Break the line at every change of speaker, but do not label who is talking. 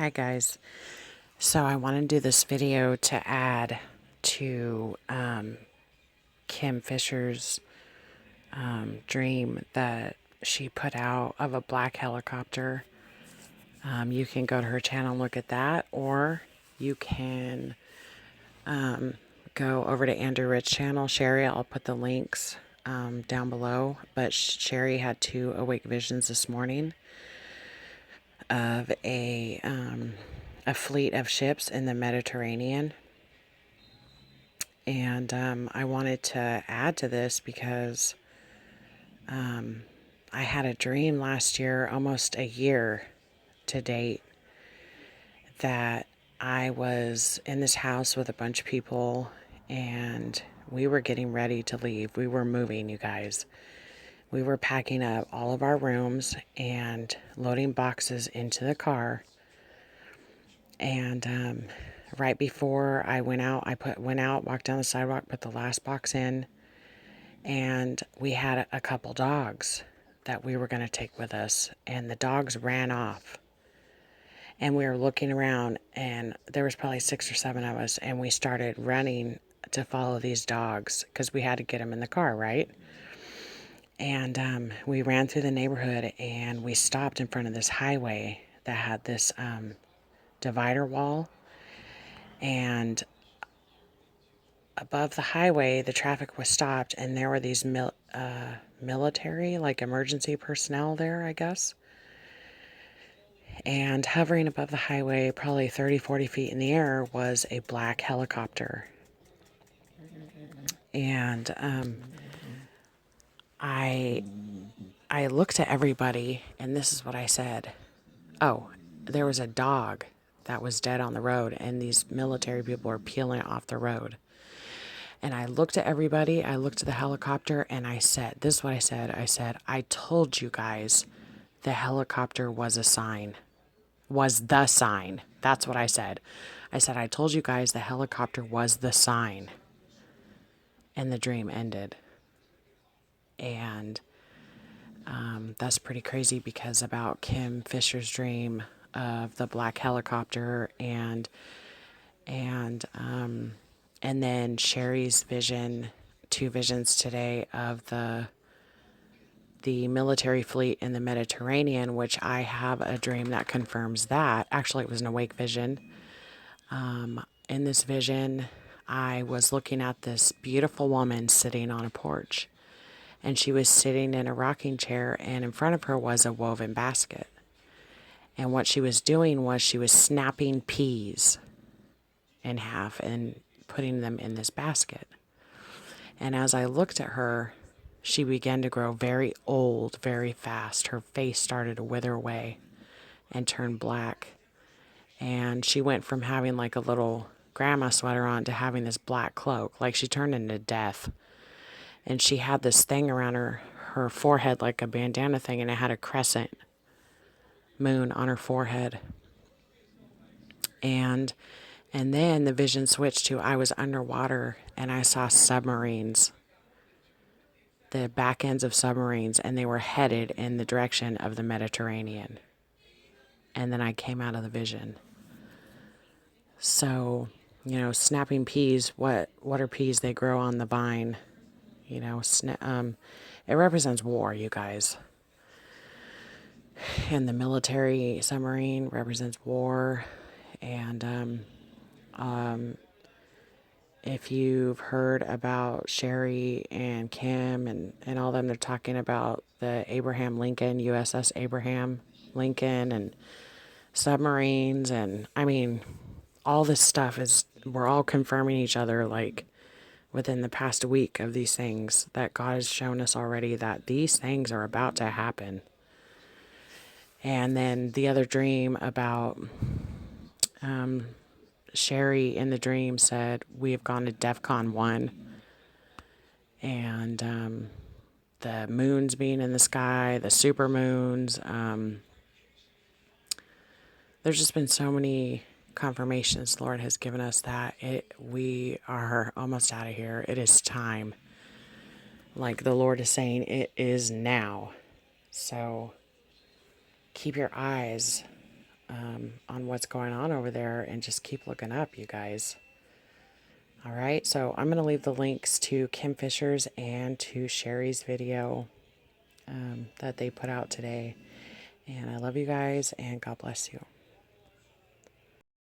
Hi guys. So I want to do this video to add to Kim Fisher's dream that she put out of a black helicopter. You can go to her channel and look at that, or you can go over to Andrew Rich's channel. Sherry, I'll put the links down below. But Sherry had 2 awake visions this morning of a fleet of ships in the Mediterranean. And I wanted to add to this because I had a dream last year, almost a year to date, that I was in this house with a bunch of people and we were getting ready to leave. We were moving, you guys. We were packing up all of our rooms and loading boxes into the car. And right before I went out, walked down the sidewalk, put the last box in, and we had a couple dogs that we were going to take with us, and the dogs ran off. And we were looking around, and there was probably 6 or 7 of us, and we started running to follow these dogs because we had to get them in the car, right? And we ran through the neighborhood, and we stopped in front of this highway that had this divider wall. And above the highway, the traffic was stopped, and there were these military, like emergency personnel there, I guess. And hovering above the highway, probably 30, 40 feet in the air, was a black helicopter. And I looked at everybody, and this is what I said. Oh, there was a dog that was dead on the road, and these military people were peeling it off the road. And I looked at everybody, I looked at the helicopter, and I said, this is what I said. I said, I told you guys the helicopter was a sign. Was the sign. That's what I said. I said, I told you guys the helicopter was the sign. And the dream ended. And that's pretty crazy because about Kim Fisher's dream of the black helicopter and then Sherry's vision, 2 visions today of the military fleet in the Mediterranean, which I have a dream that confirms that. Actually, it was an awake vision. In this vision, I was looking at this beautiful woman sitting on a porch, and she was sitting in a rocking chair, and in front of her was a woven basket. And what she was doing was she was snapping peas in half and putting them in this basket. And as I looked at her, she began to grow very old very fast. Her face started to wither away and turn black. And she went from having like a little grandma sweater on to having this black cloak. Like she turned into death. And she had this thing around her forehead, like a bandana thing, and it had a crescent moon on her forehead. And then the vision switched to I was underwater and I saw submarines, the back ends of submarines, and they were headed in the direction of the Mediterranean. And then I came out of the vision. So, snapping peas, what are peas? They grow on the vine. It represents war, you guys. And the military submarine represents war. And if you've heard about Sherry and Kim and all them, they're talking about the Abraham Lincoln, USS Abraham Lincoln, and submarines. And I mean, all this stuff we're all confirming each other, like within the past week, of these things that God has shown us already that these things are about to happen. And then the other dream about Sherry in the dream said, we have gone to DEFCON 1. And the moons being in the sky, the super moons. There's just been so many confirmations the Lord has given us that we are almost out of here. It is time. Like the Lord is saying, it is now. So keep your eyes on what's going on over there and just keep looking up, you guys. All right, so I'm going to leave the links to Kim Fisher's and to Sherry's video that they put out today. And I love you guys, and God bless you.